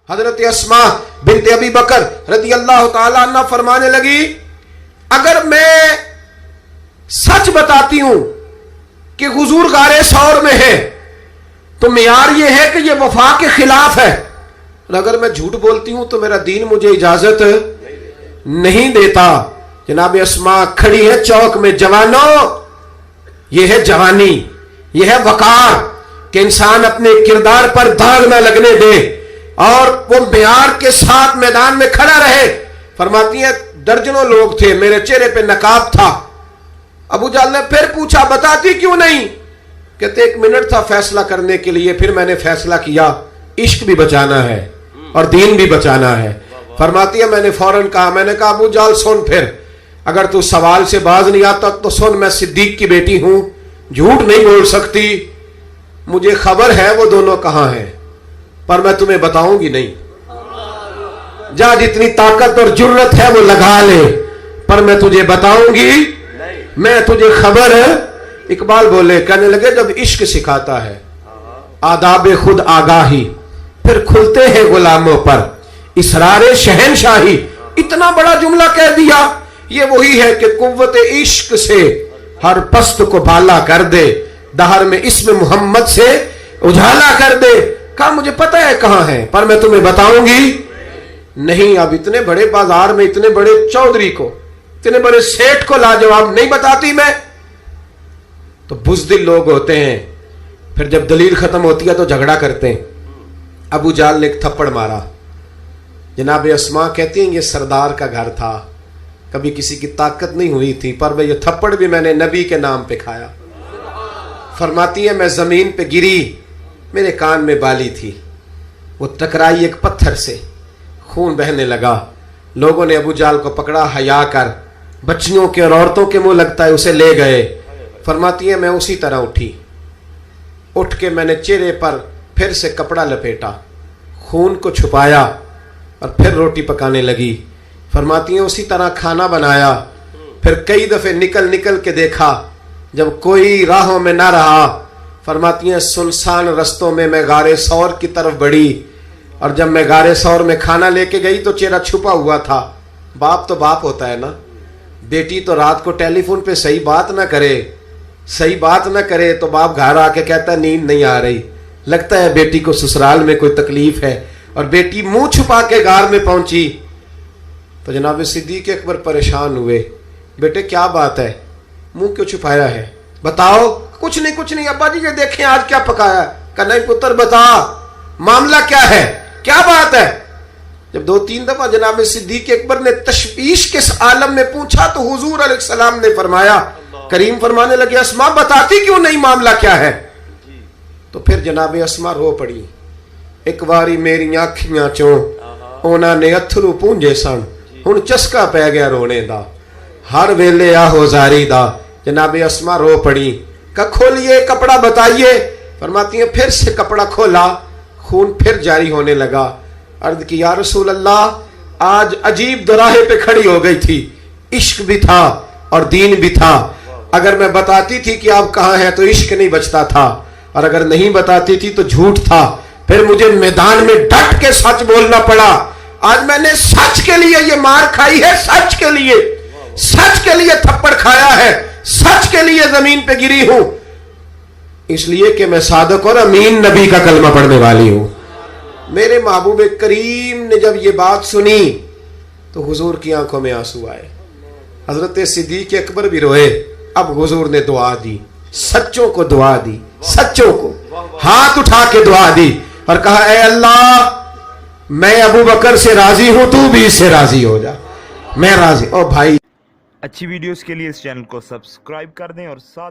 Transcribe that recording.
حضرت اسما بنت ابی بکر رضی اللہ تعالیٰ عنہ فرمانے لگی اگر میں سچ بتاتی ہوں کہ حضور غار ثور میں ہے تو معیار یہ ہے کہ یہ وفا کے خلاف ہے، اور اگر میں جھوٹ بولتی ہوں تو میرا دین مجھے اجازت نہیں دیتا۔ جناب اسما کھڑی ہے چوک میں، جوانوں یہ ہے جوانی، یہ ہے وقار کہ انسان اپنے کردار پر داغ نہ لگنے دے اور وہ معیار کے ساتھ میدان میں کھڑا رہے۔ فرماتی ہیں درجنوں لوگ تھے، میرے چہرے پہ نقاب تھا۔ ابو جہل نے پھر پوچھا بتاتی کیوں نہیں؟ کہتے 1 منٹ تھا فیصلہ کرنے کے لیے، پھر میں نے فیصلہ کیا عشق بھی بچانا ہے اور دین بھی بچانا ہے۔ فرماتی ہے میں نے فوراً کہا، میں نے کہا ابو جہل سن، پھر اگر تو سوال سے باز نہیں آتا تو سن، میں صدیق کی بیٹی ہوں، جھوٹ نہیں بول سکتی، مجھے خبر ہے وہ دونوں کہاں ہیں، پر میں تمہیں بتاؤں گی نہیں۔ جا جتنی طاقت اور جرت ہے وہ لگا لے، پر میں تجھے بتاؤں گی میں تجھے خبر ہے۔ اقبال بولے، کہنے لگے جب عشق سکھاتا ہے آداب خود آگاہی، پھر کھلتے ہیں غلاموں پر اسرار شہنشاہی۔ اتنا بڑا جملہ کہہ دیا، یہ وہی ہے کہ قوت عشق سے ہر پست کو بالا کر دے، دہر میں اسم محمد سے اجالا کر دے۔ کہا مجھے پتہ ہے کہاں ہے، پر میں تمہیں بتاؤں گی نہیں۔ اب اتنے بڑے بازار میں اتنے بڑے چودھری کو، اتنے بڑے سیٹ کو لاجواب نہیں بتاتی میں؟ تو بزدل لوگ ہوتے ہیں، پھر جب دلیل ختم ہوتی ہے تو جھگڑا کرتے ہیں۔ ابو جہل نے ایک تھپڑ مارا۔ جناب اسما کہتی ہیں یہ سردار کا گھر تھا، کبھی کسی کی طاقت نہیں ہوئی تھی، پر وہ یہ تھپڑ بھی میں نے نبی کے نام پہ کھایا۔ فرماتی ہے میں زمین پہ گری، میرے کان میں بالی تھی، وہ ٹکرائی ایک پتھر سے، خون بہنے لگا۔ لوگوں نے ابو جہل کو پکڑا، حیا کر، بچیوں کے اور عورتوں کے منہ لگتا ہے اسے لے گئے۔ فرماتی ہے میں اسی طرح اٹھی، اٹھ کے میں نے چہرے پر پھر سے کپڑا لپیٹا، خون کو چھپایا اور پھر روٹی پکانے لگی۔ فرماتی ہیں اسی طرح کھانا بنایا، پھر کئی دفعے نکل نکل کے دیکھا، جب کوئی راہوں میں نہ رہا، فرماتی ہیں سنسان رستوں میں میں غار ثور کی طرف بڑھی، اور جب میں غار ثور میں کھانا لے کے گئی تو چہرہ چھپا ہوا تھا۔ باپ تو باپ ہوتا ہے نا، بیٹی تو رات کو ٹیلی فون پہ صحیح بات نہ کرے تو باپ گھر آ کے کہتا ہے نیند نہیں آ رہی، لگتا ہے بیٹی کو سسرال میں کوئی تکلیف ہے، اور بیٹی منہ چھپا کے غار میں پہنچی تو جناب صدیق اکبر پریشان ہوئے، بیٹے کیا بات ہے، منہ کیوں چھپایا ہے، بتاؤ۔ کچھ نہیں ابا جی یہ دیکھیں آج کیا پکایا۔ کہ نہیں پتر بتا معاملہ کیا ہے، کیا بات ہے۔ جب 2-3 دفعہ جناب صدیق اکبر نے تشویش کے عالم میں پوچھا تو حضور علیہ السلام نے فرمایا، کریم فرمانے لگے اسما بتاتی کیوں نہیں معاملہ کیا ہے؟ تو پھر جناب اسما رو پڑی، ایک باری میری آنکھیاں چوں اونا نے اتھرو پونجے سن، ہن چسکا پہ گیا رونے دا، ہر ویلے آہو زاری دا۔ جناب اسما رو پڑی، کہ کھولیے کپڑا بتائیے۔ فرماتی ہیں پھر سے کپڑا کھولا، خون پھر جاری ہونے لگا۔ عرض کی یا رسول اللہ آج عجیب دراہے پہ کھڑی ہو گئی تھی، عشق بھی تھا اور دین بھی تھا۔ اگر میں بتاتی تھی کہ آپ کہاں ہیں تو عشق نہیں بچتا تھا، اور اگر نہیں بتاتی تھی تو جھوٹ تھا، پھر مجھے میدان میں ڈٹ کے سچ بولنا پڑا۔ آج میں نے سچ کے لیے یہ مار کھائی ہے، سچ کے لیے تھپڑ کھایا ہے، سچ کے لیے زمین پہ گری ہوں، اس لیے کہ میں صادق اور امین نبی کا کلمہ پڑھنے والی ہوں۔ میرے محبوب کریم نے جب یہ بات سنی تو حضور کی آنکھوں میں آنسو آئے، حضرت صدیق اکبر بھی روئے۔ اب حضور نے دعا دی، سچوں کو دعا دی، سچوں کو ہاتھ اٹھا کے دعا دی اور کہا اے اللہ میں ابو بکر سے راضی ہوں، تو بھی اس سے راضی ہو جا، میں راضی۔ او بھائی اچھی ویڈیوز کے لیے اس چینل کو سبسکرائب کر دیں اور ساتھ